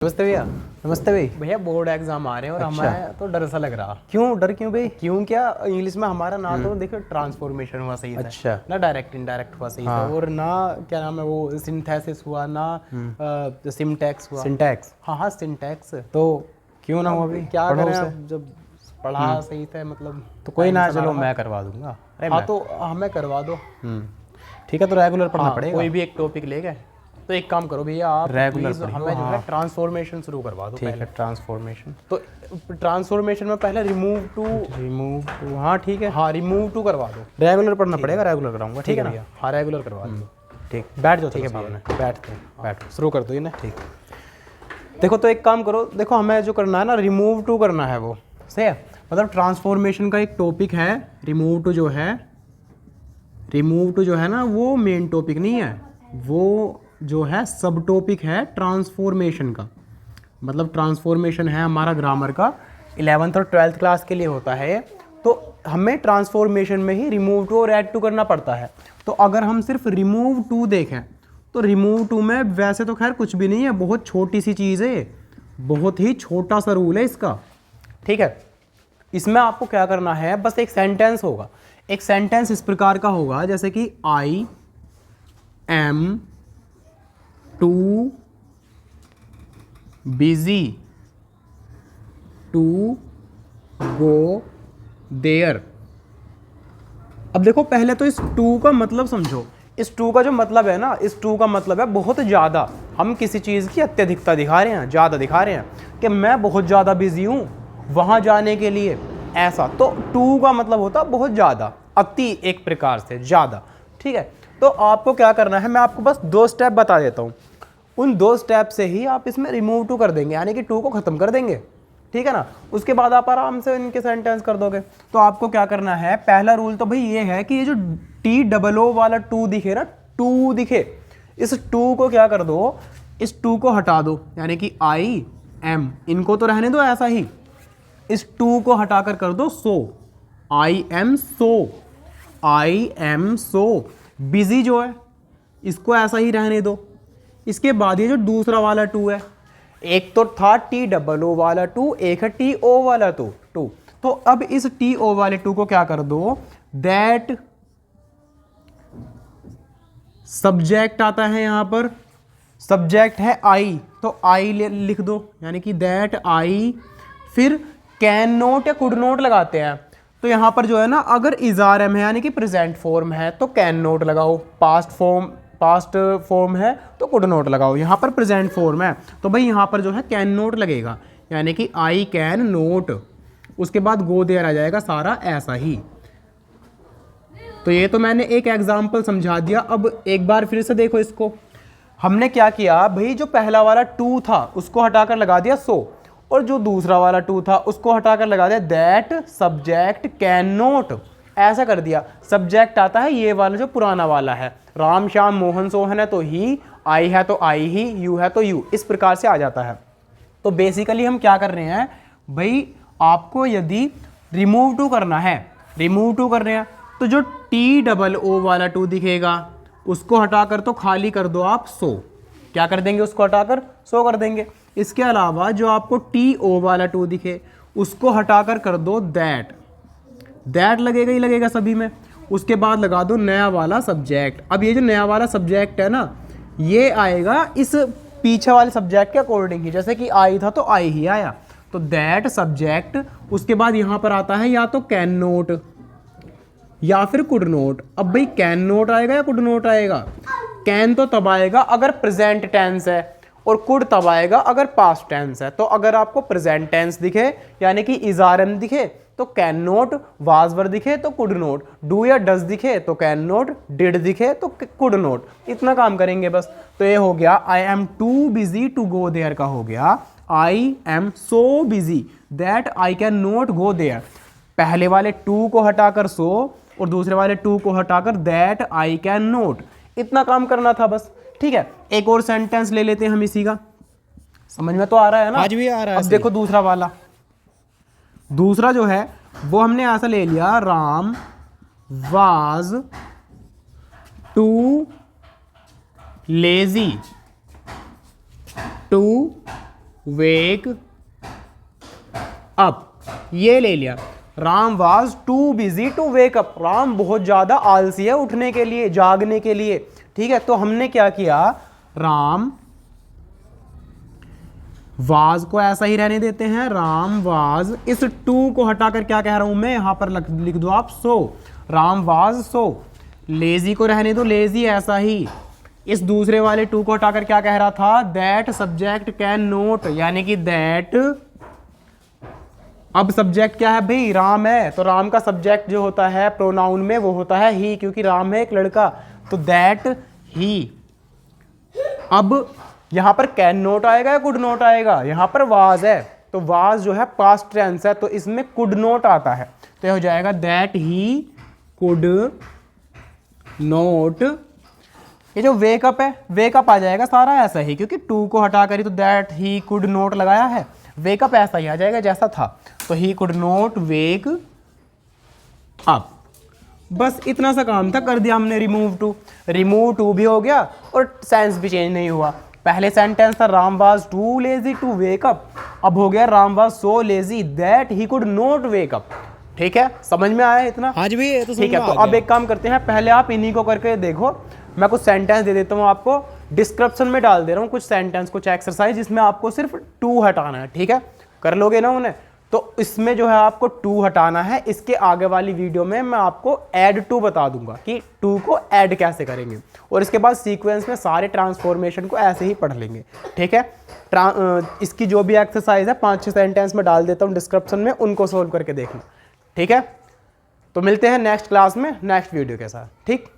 नमस्ते भैया। नमस्ते भाई। भैया बोर्ड एग्जाम आ रहे हैं और अच्छा। हमें तो डर सा लग रहा। क्यों डर क्यों भाई? क्यों क्या, इंग्लिश में हमारा ना तो देखो ट्रांसफॉर्मेशन हुआ सही से, अच्छा। ना डायरेक्ट इनडायरेक्ट हुआ सही हाँ। से, और ना क्या नाम है वो सिंथेसिस हुआ, ना सिंटैक्स हुआ। सिंटैक्स हाँ सिंटैक्स। तो क्यों ना हुआ भाई? क्या पढ़ो करें उसे। अब, जब पढ़ा सही से मतलब तो कोई time ना, चला चलो रहा। मैं करवा दूंगा। अरे हाँ मैं तो हमें करवा दो। ठीक है, तो रेगुलर पढ़ना हाँ, पड़ेगा। कोई भी एक टॉपिक ले गए तो एक काम करो भैया, आप Regular प्लीज पढ़ियो, हमें जो है हाँ। ट्रांसफॉर्मेशन शुरू करवा दो ठीक पहले। है, ट्रांसफॉर्मेशन तो ट्रांसफॉर्मेशन में पहले रिमूव टू, रिमूव टू। हाँ ठीक है, हाँ रिमूव टू करवा दो। रेगुलर पढ़ना पड़ेगा, रेगुलर कराऊंगा। ठीक है ना? भैया, हाँ रेगुलर करवा दो। ठीक, बैठ जाओ। ठीक है चलो भैया, सामने। बैठते हैं, बैठो। शुरू कर दो ये ना। ठीक। देखो तो एक काम करो, देखो हमें जो करना है ना, रिमूव टू करना है वो सही है। मतलब ट्रांसफॉर्मेशन का एक टॉपिक है, रिमूव टू जो है, रिमूव टू जो है ना वो मेन टॉपिक नहीं है, वो जो है सब टॉपिक है ट्रांसफॉर्मेशन का। मतलब ट्रांसफॉर्मेशन है हमारा ग्रामर का, 11th और 12th क्लास के लिए होता है ये। तो हमें ट्रांसफॉर्मेशन में ही रिमूव टू और ऐड टू करना पड़ता है। तो अगर हम सिर्फ रिमूव टू देखें तो रिमूव टू में वैसे तो खैर कुछ भी नहीं है, बहुत छोटी सी चीज़ है, बहुत ही छोटा सा रूल है इसका। ठीक है, इसमें आपको क्या करना है, बस एक सेंटेंस होगा। एक सेंटेंस इस प्रकार का होगा जैसे कि I am too busy to go there. अब देखो पहले तो इस टू का मतलब समझो। इस टू का जो मतलब है ना, इस टू का मतलब है बहुत ज़्यादा। हम किसी चीज़ की अत्यधिकता दिखा रहे हैं, ज़्यादा दिखा रहे हैं कि मैं बहुत ज़्यादा बिजी हूँ वहाँ जाने के लिए, ऐसा। तो टू का मतलब होता है बहुत ज़्यादा, अति, एक प्रकार से ज़्यादा। ठीक है, तो आपको क्या करना है, मैं आपको बस 2 स्टेप बता देता हूँ। उन 2 स्टेप से ही आप इसमें रिमूव टू कर देंगे, यानी कि टू को ख़त्म कर देंगे। ठीक है ना? उसके बाद आप आराम से इनके सेंटेंस कर दोगे। तो आपको क्या करना है, पहला रूल तो भाई ये है कि ये जो TOO वाला टू दिखे ना, टू दिखे, इस टू को क्या कर दो, इस टू को हटा दो, यानी कि आई एम, इनको तो रहने दो ऐसा ही, इस टू को हटाकर कर दो so, I am so, I am so. Busy जो है इसको ऐसा ही रहने दो। इसके बाद ये जो दूसरा वाला टू है, एक तो था TOO वाला टू, एक है TO वाला टू। तो अब इस TO वाले टू को क्या कर दो, दैट सब्जेक्ट आता है यहां पर, सब्जेक्ट है आई, तो आई लिख दो, यानी कि दैट आई। फिर कैन नोट या कुड नोट लगाते हैं। तो यहां पर जो है ना, अगर इजार एम है यानी कि प्रेजेंट फॉर्म है तो कैन नोट लगाओ, पास्ट फॉर्म है तो कुड नोट लगाओ। यहाँ पर प्रेजेंट फॉर्म है तो भाई यहाँ पर जो है कैन नोट लगेगा, यानी कि आई कैन नोट। उसके बाद गो देयर आ जाएगा, सारा ऐसा ही। तो ये तो मैंने एक एग्जाम्पल समझा दिया। अब एक बार फिर से देखो इसको, हमने क्या किया भाई, जो पहला वाला टू था उसको हटाकर लगा दिया सो, और जो दूसरा वाला टू था उसको हटाकर लगा दिया दैट सब्जेक्ट कैन नोट, ऐसा कर दिया। सब्जेक्ट आता है ये वाला जो पुराना वाला है, राम श्याम मोहन सोहन है तो ही, आई है तो आई ही, यू है तो यू, इस प्रकार से आ जाता है। तो बेसिकली हम क्या कर रहे हैं भाई, आपको यदि रिमूव टू करना है, रिमूव टू कर रहे हैं तो जो TOO वाला टू दिखेगा उसको हटाकर तो खाली कर दो आप सो, क्या कर देंगे, उसको हटाकर सो कर देंगे। इसके अलावा जो आपको TO वाला टू दिखे उसको हटाकर कर दो दैट, दैट लगेगा ही लगेगा सभी में। उसके बाद लगा दो नया वाला सब्जेक्ट। अब ये जो नया वाला सब्जेक्ट है ना, ये आएगा इस पीछे वाले सब्जेक्ट के अकॉर्डिंग ही, जैसे कि आई था तो आई ही आया, तो दैट सब्जेक्ट। उसके बाद यहाँ पर आता है या तो कैन नोट या फिर कुड नोट। अब भाई कैन नोट आएगा या कुड नोट आएगा, कैन तो तब आएगा अगर प्रेजेंट टेंस है, और कुड तब आएगा अगर पास्ट टेंस है। तो अगर आपको प्रेजेंट टेंस दिखे यानी कि इजारन दिखे तो कैन नोट, वाजवर दिखे तो कुड नोट, डू या डज दिखे तो कैन नोट, डिड दिखे तो कुड नोट। इतना काम करेंगे बस। तो ये हो गया I am too busy to go there का हो गया I am so busy that I can not go there. पहले वाले टू को हटाकर सो और दूसरे वाले टू को हटाकर दैट आई कैन नोट, इतना काम करना था बस। ठीक है, एक और सेंटेंस ले लेते हैं हम इसी का, समझ में तो आ रहा है ना? आज भी आ रहा है। अब देखो दूसरा वाला, दूसरा जो है वो हमने ऐसा ले लिया, Ram was too lazy to wake up, ये ले लिया। Ram was too busy to wake up, Ram बहुत ज़्यादा आलसी है उठने के लिए, जागने के लिए। ठीक है, तो हमने क्या किया, राम वाज को ऐसा ही रहने देते हैं, राम वाज। इस टू को हटाकर क्या कह रहा हूं मैं, यहां पर लिख दो आप सो, राम वाज सो। लेजी को रहने दो, लेजी ऐसा ही। इस दूसरे वाले टू को हटाकर क्या कह रहा था, दैट सब्जेक्ट कैन नोट, यानी कि दैट। अब सब्जेक्ट क्या है भाई, राम है, तो राम का सब्जेक्ट जो होता है प्रोनाउन में वो होता है ही, क्योंकि राम है एक लड़का, तो दैट ही। अब यहां पर कैन नोट आएगा या कुड नोट आएगा, यहां पर वाज है, तो वाज जो है पास्ट टेंस है, तो इसमें कुड नोट आता है, तो यह हो जाएगा दैट ही कुड नोट। ये जो वेकअप है, वेकअप आ जाएगा सारा ऐसा ही, क्योंकि टू को हटाकर ही तो दैट ही कुड नोट लगाया है, वेकअप ऐसा ही आ जाएगा जैसा था, तो he could note wake up. बस इतना सा काम था, कर दिया हमने रिमूव टू भी हो गया और सेंस भी चेंज नहीं हुआ। पहले सेंटेंस था Ram was too lazy to wake up, अब हो गया Ram was so lazy that he could not wake up. ठीक है, समझ में आया इतना? आज भी ये तो ठीक है, तो अब एक काम करते हैं, पहले आप इन्हीं को करके देखो, मैं कुछ सेंटेंस दे देता हूँ आपको, डिस्क्रिप्शन में डाल दे रहा हूँ कुछ सेंटेंस, कुछ एक्सरसाइज, जिसमें आपको सिर्फ टू हटाना है। ठीक है, कर लोगे ना उन्हें? तो इसमें जो है आपको टू हटाना है। इसके आगे वाली वीडियो में मैं आपको ऐड टू बता दूंगा कि टू को ऐड कैसे करेंगे, और इसके बाद सीक्वेंस में सारे ट्रांसफॉर्मेशन को ऐसे ही पढ़ लेंगे। ठीक है, इसकी जो भी एक्सरसाइज है 5-6 सेंटेंस में डाल देता हूँ डिस्क्रिप्शन में, उनको सोल्व करके देखना। ठीक है, तो मिलते हैं नेक्स्ट क्लास में नेक्स्ट वीडियो के साथ। ठीक।